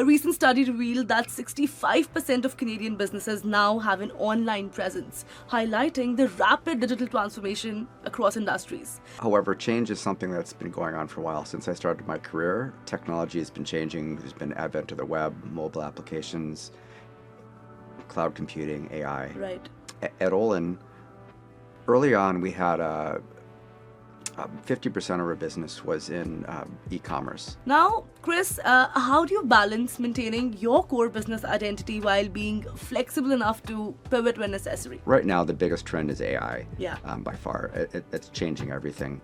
A recent study revealed that 65% of Canadian businesses now have an online presence, highlighting the rapid digital transformation across industries. However, change is something that's been going on for a while. Since I started my career, technology has been changing. There's been advent of the web, mobile applications, cloud computing, AI. Right. At Ollon, early on, we had 50% of our business was in e-commerce. Now, Chris, how do you balance maintaining your core business identity while being flexible enough to pivot when necessary? Right now, the biggest trend is AI. Yeah. By far. It's changing everything.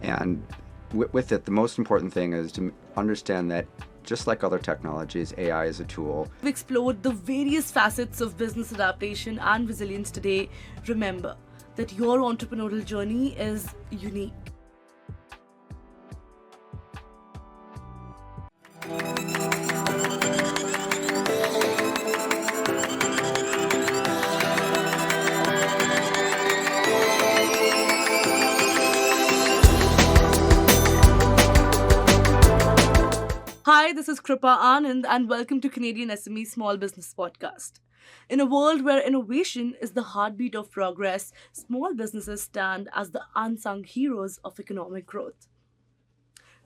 And with it, the most important thing is to understand that just like other technologies, AI is a tool. We've explored the various facets of business adaptation and resilience today. Remember that your entrepreneurial journey is unique. Hi, this is Kripa Anand, and welcome to CanadianSME Small Business Podcast. In a world where innovation is the heartbeat of progress, small businesses stand as the unsung heroes of economic growth.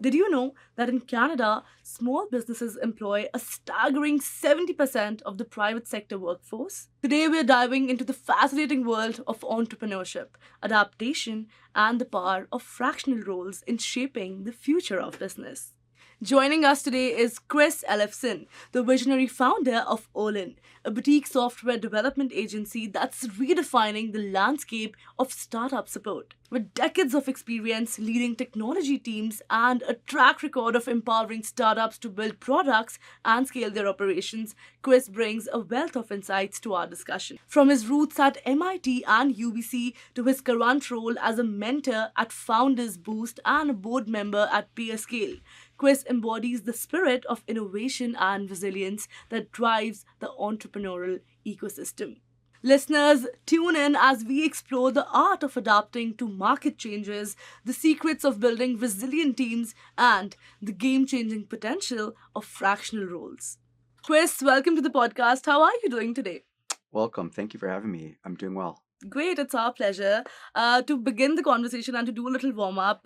Did you know that in Canada, small businesses employ a staggering 70% of the private sector workforce? Today, we're diving into the fascinating world of entrepreneurship, adaptation, and the power of fractional roles in shaping the future of business. Joining us today is Chris Ellefson, the visionary founder of Ollon, a boutique software development agency that's redefining the landscape of startup support. With decades of experience leading technology teams and a track record of empowering startups to build products and scale their operations, Chris brings a wealth of insights to our discussion. From his roots at MIT and UBC to his current role as a mentor at Founders Boost and a board member at PeerScale, Chris embodies the spirit of innovation and resilience that drives the entrepreneurial ecosystem. Listeners, tune in as we explore the art of adapting to market changes, the secrets of building resilient teams, and the game-changing potential of fractional roles. Chris, welcome to the podcast. How are you doing today? Welcome. Thank you for having me. I'm doing well. Great, it's our pleasure. To begin the conversation and to do a little warm up,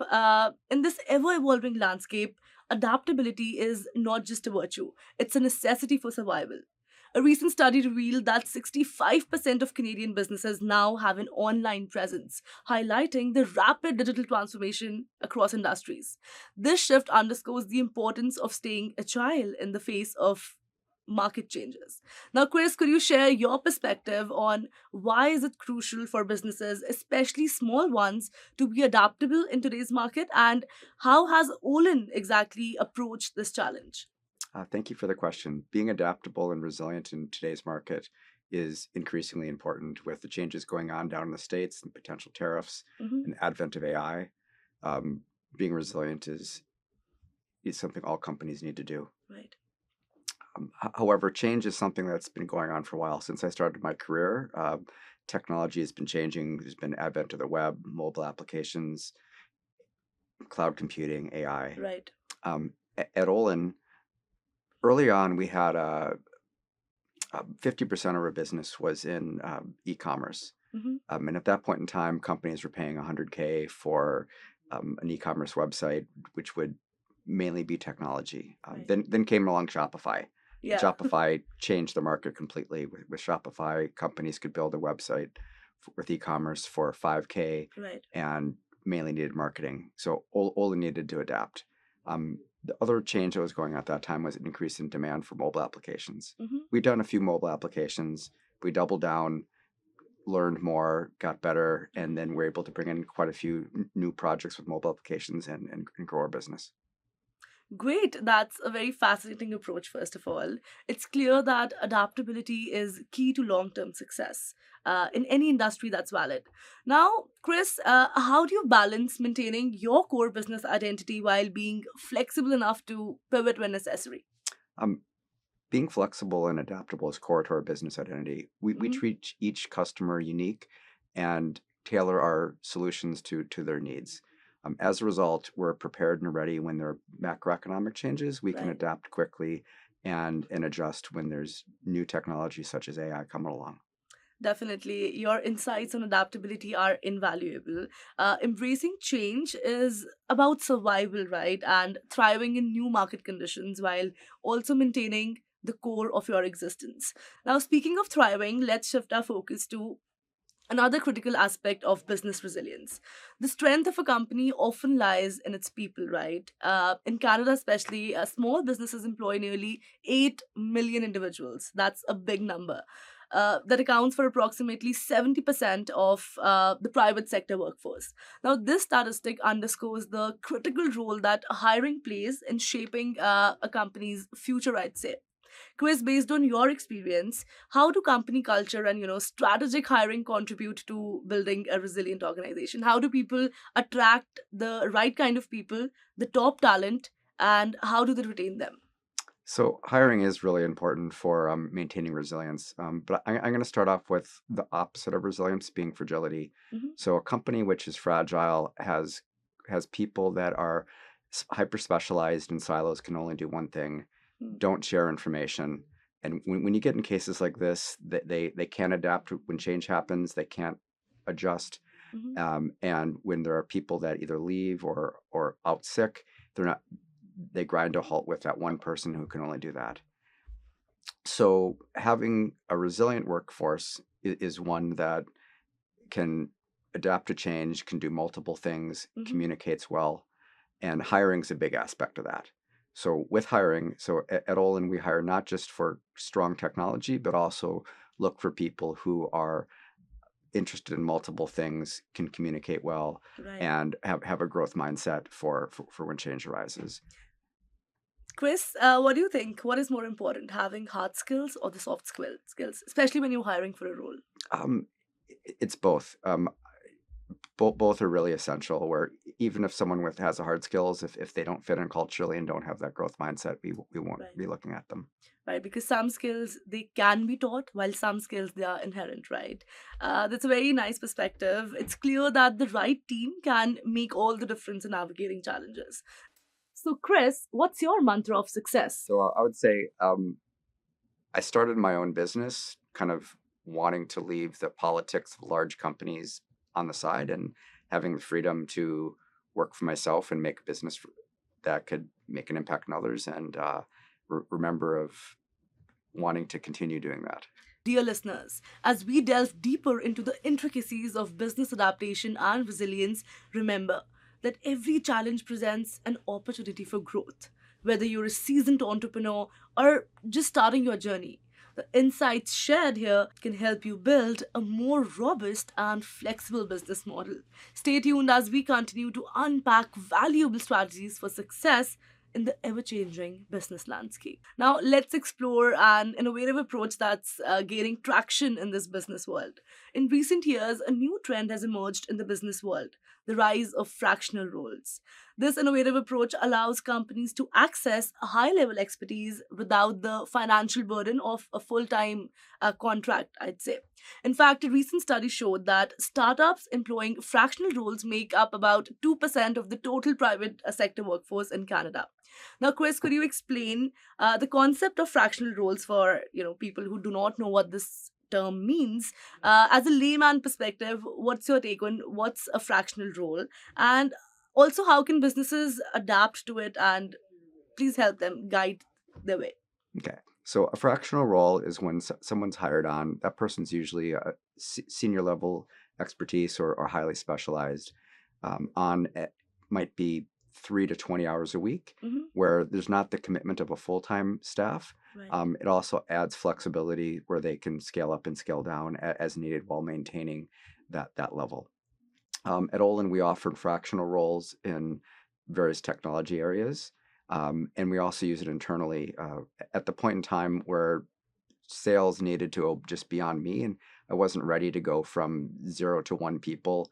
in this ever evolving landscape, adaptability is not just a virtue, it's a necessity for survival. A recent study revealed that 65% of Canadian businesses now have an online presence, highlighting the rapid digital transformation across industries. This shift underscores the importance of staying agile in the face of market changes. Now, Chris, could you share your perspective on why is it crucial for businesses, especially small ones, to be adaptable in today's market, and how has Ollon exactly approached this challenge? Thank you for the question. Being adaptable and resilient in today's market is increasingly important with the changes going on down in the States and potential tariffs and advent of AI. Being resilient is something all companies need to do. Right. However, change is something that's been going on for a while. Since I started my career, technology has been changing. There's been advent of the web, mobile applications, cloud computing, AI. Right. At Ollon, early on, we had 50% of our business was in e-commerce. And at that point in time, companies were paying $100K for an e-commerce website, which would mainly be technology. Right. Then came along Shopify. Yeah. Shopify changed the market completely. With Shopify, companies could build a website with e-commerce for $5K Right. and mainly needed marketing. So Ollon needed to adapt. The other change that was going on at that time was an increase in demand for mobile applications. We'd done a few mobile applications. We doubled down, learned more, got better, and then we're able to bring in quite a few new projects with mobile applications and grow our business. Great. That's a very fascinating approach, first of all. It's clear that adaptability is key to long term success in any industry that's valid. Now, Chris, how do you balance maintaining your core business identity while being flexible enough to pivot when necessary? Being flexible and adaptable is core to our business identity. We treat each customer unique and tailor our solutions to their needs. As a result, we're prepared and ready when there are macroeconomic changes. We can Right. adapt quickly and adjust when there's new technology such as AI coming along. Definitely, your insights on adaptability are invaluable. Embracing change is about survival, right? And thriving in new market conditions while also maintaining the core of your existence. Now, speaking of thriving, let's shift our focus to another critical aspect of business resilience. The strength of a company often lies in its people, right? In Canada, especially, small businesses employ nearly 8 million individuals. That's a big number. That accounts for approximately 70% of the private sector workforce. Now, this statistic underscores the critical role that hiring plays in shaping a company's future, I'd say. Chris, based on your experience, how do company culture and strategic hiring contribute to building a resilient organization? How do people attract the right kind of people, the top talent, and how do they retain them? So hiring is really important for maintaining resilience. But I'm going to start off with the opposite of resilience, being fragility. Mhm. So a company which is fragile has people that are hyper specialized in silos, can only do one thing, Mm. don't share information. And when you get in cases like this, they can't adapt when change happens. They can't adjust. Mhm. And when there are people that either leave or out sick, they're not. They grind to a halt with that one person who can only do that. So having a resilient workforce is one that can adapt to change, can do multiple things, Mhm. communicates well, and hiring is a big aspect of that. So with hiring, so at Ollon, we hire not just for strong technology, but also look for people who are interested in multiple things, can communicate well, Right. and have a growth mindset for when change arises. Chris, what do you think? What is more important, having hard skills or the soft skills, especially when you're hiring for a role? Um, it's both. Both are really essential. Where even if someone with has the hard skills, if they don't fit in culturally and don't have that growth mindset, we won't Right. be looking at them. Right, because some skills they can be taught while some skills they are inherent, right? That's a very nice perspective. It's clear that the right team can make all the difference in navigating challenges. So Chris, what's your mantra of success? So I would say I started my own business, kind of wanting to leave the politics of large companies on the side and having the freedom to work for myself and make a business that could make an impact on others, and remember of wanting to continue doing that. Dear listeners, as we delve deeper into the intricacies of business adaptation and resilience, remember that every challenge presents an opportunity for growth. Whether you're a seasoned entrepreneur or just starting your journey, the insights shared here can help you build a more robust and flexible business model. Stay tuned as we continue to unpack valuable strategies for success in the ever changing business landscape. Now, let's explore an innovative approach that's gaining traction in this business world. In recent years, a new trend has emerged in the business world: the rise of fractional roles. This innovative approach allows companies to access a high level expertise without the financial burden of a full time contract, I'd say. In fact, a recent study showed that startups employing fractional roles make up about 2% of the total private sector workforce in Canada. Now, Chris, could you explain the concept of fractional roles for people who do not know what this term means? As a layman perspective, what's your take on what's a fractional role, and also how can businesses adapt to it? And please help them guide their way. Okay. So a fractional role is when someone's hired on. That person's usually a senior level expertise or highly specialized on might be 3 to 20 hours a week, Hmm. where there's not the commitment of a full time staff. Right. It also adds flexibility where they can scale up and scale down as needed while maintaining that level. At Olin, we offered fractional roles in various technology areas, and we also use it internally. At the point in time where sales needed to just be on me, and I wasn't ready to go from 0 to 1 people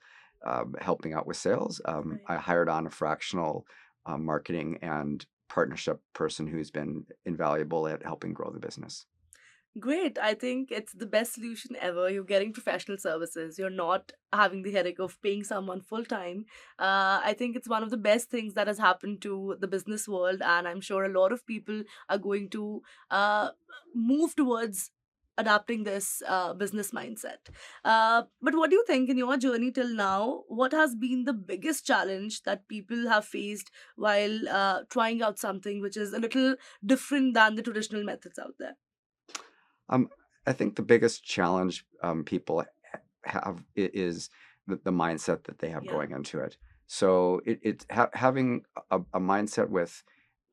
helping out with sales, Right. I hired on a fractional marketing and partnership person who's been invaluable at helping grow the business. Great. I think it's the best solution ever. You're getting professional services. You're not having the headache of paying someone full time. I think it's one of the best things that has happened to the business world. And I'm sure a lot of people are going to uh, move towards adapting this business mindset. But what do you think in your journey till now? What has been the biggest challenge that people have faced while trying out something which is a little different than the traditional methods out there? Um, I think the biggest challenge people have is the mindset that they have Yeah. going into it. So having a mindset with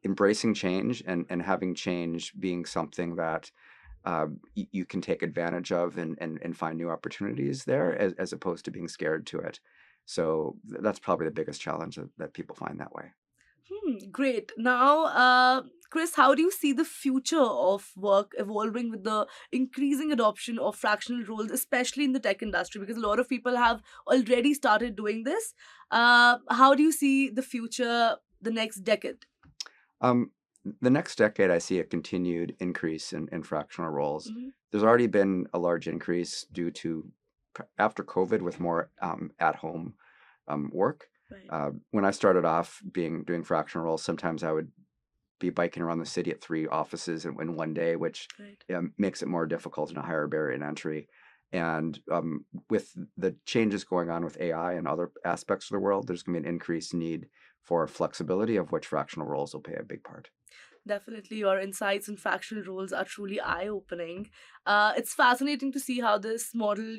embracing change and having change being something that you can take advantage of and find new opportunities there as opposed to being scared to it. So that's probably the biggest challenge that people find that way. Great. Now, Chris, how do you see the future of work evolving with the increasing adoption of fractional roles, especially in the tech industry? Because a lot of people have already started doing this. How do you see the future, the next decade? Um, the next decade, I see a continued increase in fractional roles. Hmm. There's already been a large increase due to after COVID with more at home work. Right. When I started off doing fractional roles, sometimes I would be biking around the city at 3 offices in one day, which Right. makes it more difficult and a higher barrier to entry. And with the changes going on with AI and other aspects of the world, there's going to be an increased need for flexibility, of which fractional roles will play a big part. Definitely, your insights and fractional roles are truly eye-opening. It's fascinating to see how this model,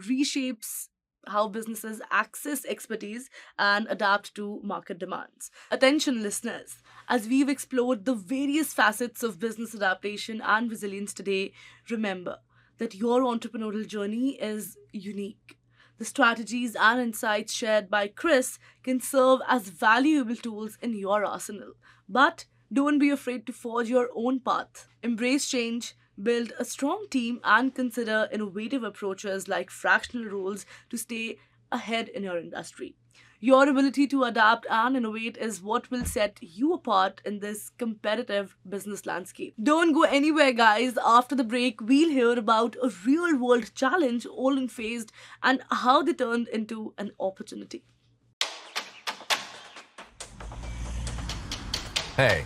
reshapes how businesses access expertise and adapt to market demands. Attention, listeners, as we've explored the various facets of business adaptation and resilience today, remember that your entrepreneurial journey is unique. The strategies and insights shared by Chris can serve as valuable tools in your arsenal. But don't be afraid to forge your own path. Embrace change, build a strong team, and consider innovative approaches like fractional roles to stay ahead in your industry. Your ability to adapt and innovate is what will set you apart in this competitive business landscape. Don't go anywhere, guys. After the break, we'll hear about a real world challenge Ollon faced and how they turned into an opportunity. Hey,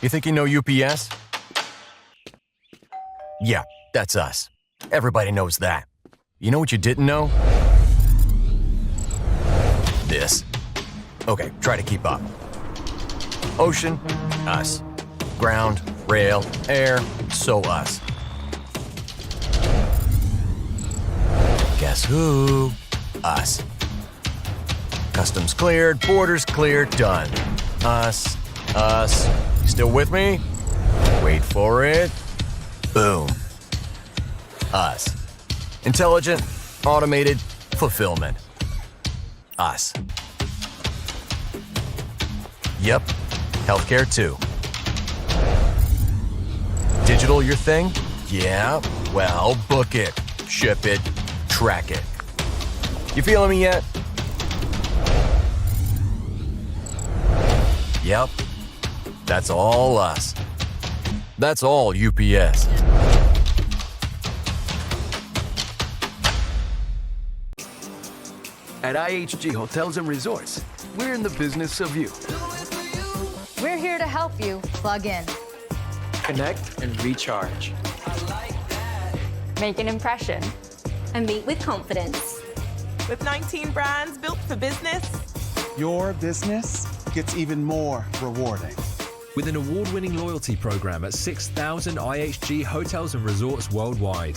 you think you know UPS? Yeah, that's us. Everybody knows that. You know what you didn't know? This. Okay, try to keep up. Ocean, us. Ground, rail, air, so us. Guess who? Us. Customs cleared, borders cleared, done. Us. You still with me? Wait for it. Boom. Us. Intelligent, automated, fulfillment. Us. Yep. Healthcare too. Digital your thing? Yeah. Well, book it, ship it, track it. You feeling me yet? Yep. That's all us. That's all UPS. At IHG Hotels and Resorts, we're in the business of you. We're here to help you plug in, Connect and recharge. Make an impression. and meet with confidence. With 19 brands built for business, your business gets even more rewarding. With an award-winning loyalty program at 6,000 IHG hotels and resorts worldwide.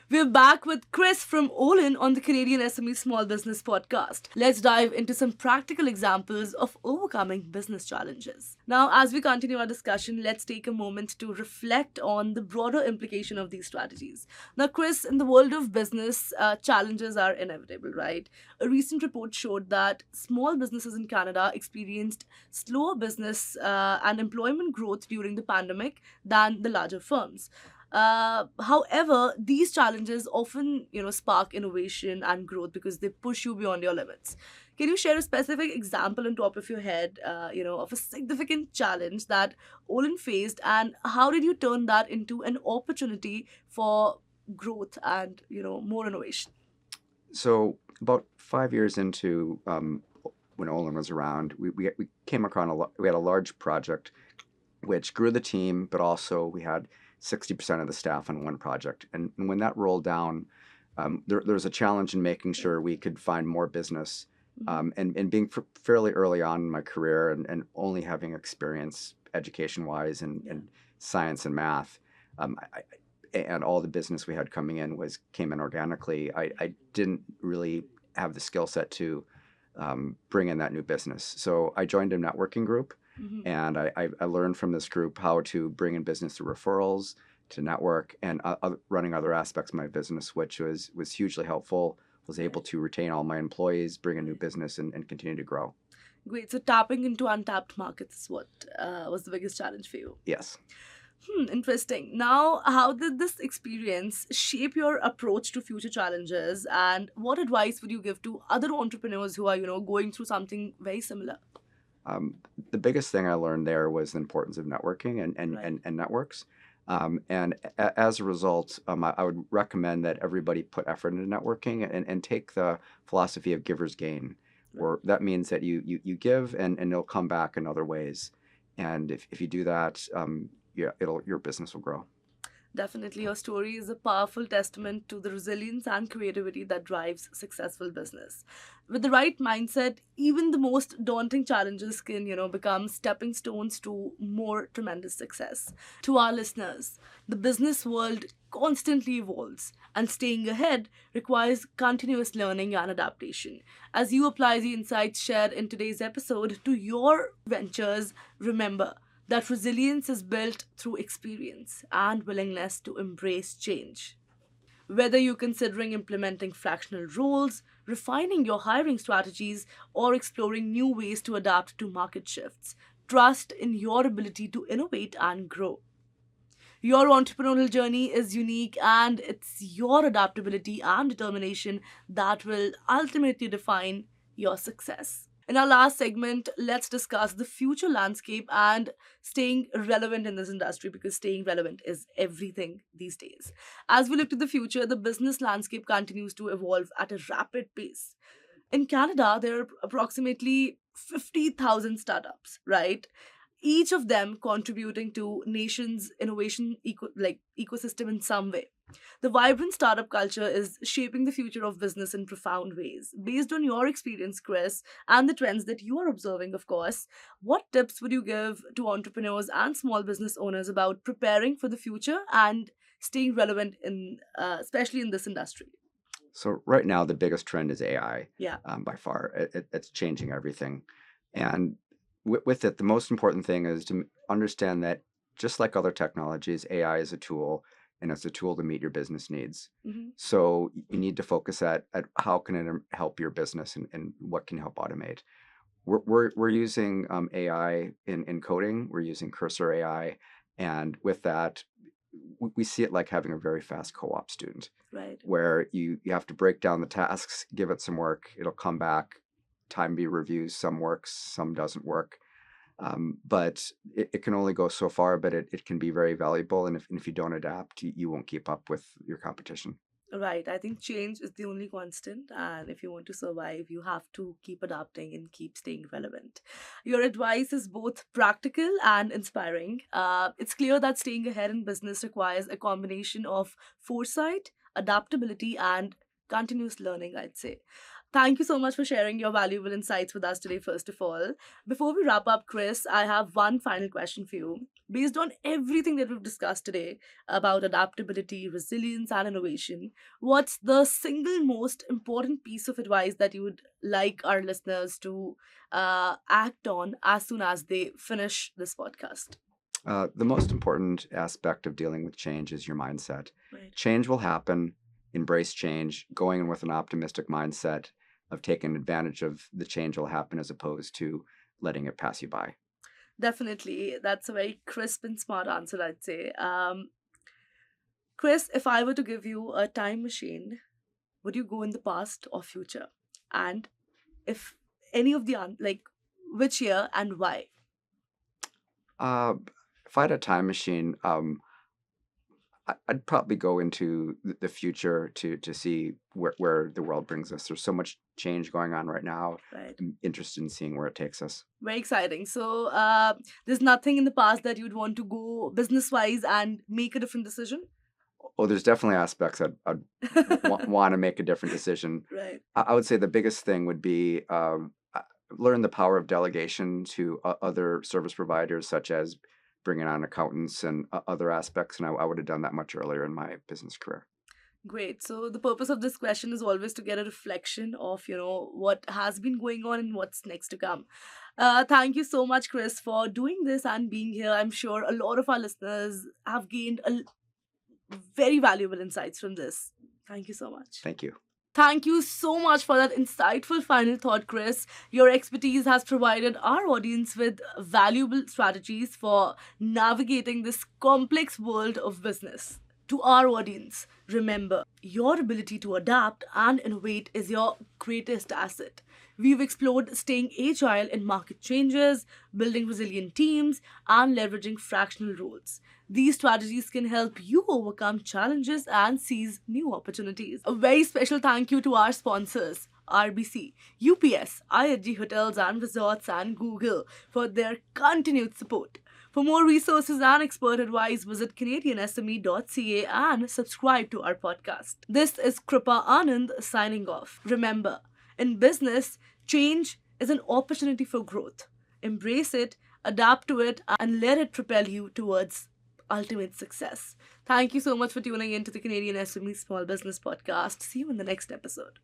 We're back with Chris from Ollon on the Canadian SME Small Business Podcast. Let's dive into some practical examples of overcoming business challenges. Now, as we continue our discussion, let's take a moment to reflect on the broader implication of these strategies. Now, Chris, in the world of business, challenges are inevitable, right? A recent report showed that small businesses in Canada experienced slower business and employment growth during the pandemic than the larger firms. However, these challenges often, spark innovation and growth because they push you beyond your limits. Can you share a specific example on top of your head, of a significant challenge that Ollon faced, and how did you turn that into an opportunity for growth and, more innovation? So about 5 years into when Ollon was around, we came across we had a large project which grew the team, but also we had 60% of the staff on one project. And when that rolled down, there was a challenge in making sure we could find more business. And being fairly early on in my career and only having experience education-wise and science and math, and all the business we had coming in came in organically. I didn't really have the skill set to bring in that new business. So I joined a networking group, and I learned from this group how to bring in business through referrals, to network, and running other aspects of my business, which was hugely helpful. Was able to retain all my employees, bring in new business, and continue to grow. Great. So tapping into untapped markets is what was the biggest challenge for you? Yes. Interesting. Now, how did this experience shape your approach to future challenges, and what advice would you give to other entrepreneurs who are, going through something very similar? The biggest thing I learned there was the importance of networking and networks. As a result, I would recommend that everybody put effort into networking and take the philosophy of giver's gain, or that means that you give and it'll come back in other ways. And if you do that, your business will grow. Definitely, your story is a powerful testament to the resilience and creativity that drives successful business. With the right mindset, even the most daunting challenges can, become stepping stones to more tremendous success. To our listeners, the business world constantly evolves, and staying ahead requires continuous learning and adaptation. As you apply the insights shared in today's episode to your ventures, remember that resilience is built through experience and willingness to embrace change. Whether you're considering implementing fractional roles, refining your hiring strategies, or exploring new ways to adapt to market shifts, trust in your ability to innovate and grow. Your entrepreneurial journey is unique, and it's your adaptability and determination that will ultimately define your success. In our last segment, let's discuss the future landscape and staying relevant in this industry, because staying relevant is everything these days. As we look to the future, the business landscape continues to evolve at a rapid pace. In Canada, there are approximately 50,000 startups, right? Each of them contributing to nation's innovation ecosystem in some way. The vibrant startup culture is shaping the future of business in profound ways. Based on your experience, Chris, and the trends that you are observing, of course, what tips would you give to entrepreneurs and small business owners about preparing for the future and staying relevant especially in this industry? So right now, the biggest trend is AI. Yeah. By far, it's changing everything, and with it, the most important thing is to understand that just like other technologies, AI is a tool, and it's a tool to meet your business needs. So you need to focus at how can it help your business and what can help automate. We're using AI in coding. We're using Cursor AI, and with that, we see it like having a very fast co-op student, Right. where you have to break down the tasks, give it some work, it'll come back, time be reviews, some works, some doesn't work. But it can only go so far, but it can be very valuable. And if you don't adapt, you won't keep up with your competition. Right. I think change is the only constant. And if you want to survive, you have to keep adapting and keep staying relevant. Your advice is both practical and inspiring. It's clear that staying ahead in business requires a combination of foresight, adaptability, and continuous learning, I'd say. Thank you so much for sharing your valuable insights with us today, first of all. Before we wrap up, Chris, I have one final question for you. Based on everything that we've discussed today about adaptability, resilience, and innovation, what's the single most important piece of advice that you would like our listeners to act on as soon as they finish this podcast? The most important aspect of dealing with change is your mindset. Right. Change will happen. Embrace change, going in with an optimistic mindset of taking advantage of the change will happen as opposed to letting it pass you by. Definitely. That's a very crisp and smart answer, I'd say. Chris, if I were to give you a time machine, would you go in the past or future? And if any of the which year and why? If I had a time machine, I'd probably go into the future to see where the world brings us. There's so much change going on right now. Right. I'm interested in seeing where it takes us. Very exciting. So there's nothing in the past that you'd want to go business-wise and make a different decision? Oh, there's definitely aspects I'd want to make a different decision. Right. I would say the biggest thing would be learn the power of delegation to other service providers, such as bringing on accountants and other aspects. And I would have done that much earlier in my business career. Great. So the purpose of this question is always to get a reflection of, what has been going on and what's next to come. Thank you so much, Chris, for doing this and being here. I'm sure a lot of our listeners have gained very valuable insights from this. Thank you so much. Thank you. Thank you so much for that insightful final thought, Chris. Your expertise has provided our audience with valuable strategies for navigating this complex world of business. To our audience, remember, your ability to adapt and innovate is your greatest asset. We've explored staying agile in market changes, building resilient teams, and leveraging fractional roles. These strategies can help you overcome challenges and seize new opportunities. A very special thank you to our sponsors, RBC, UPS, IHG Hotels and Resorts, and Google for their continued support. For more resources and expert advice, visit CanadianSME.ca and subscribe to our podcast. This is Kripa Anand signing off. Remember, in business, change is an opportunity for growth. Embrace it, adapt to it, and let it propel you towards ultimate success. Thank you so much for tuning in to the Canadian SME Small Business Podcast. See you in the next episode.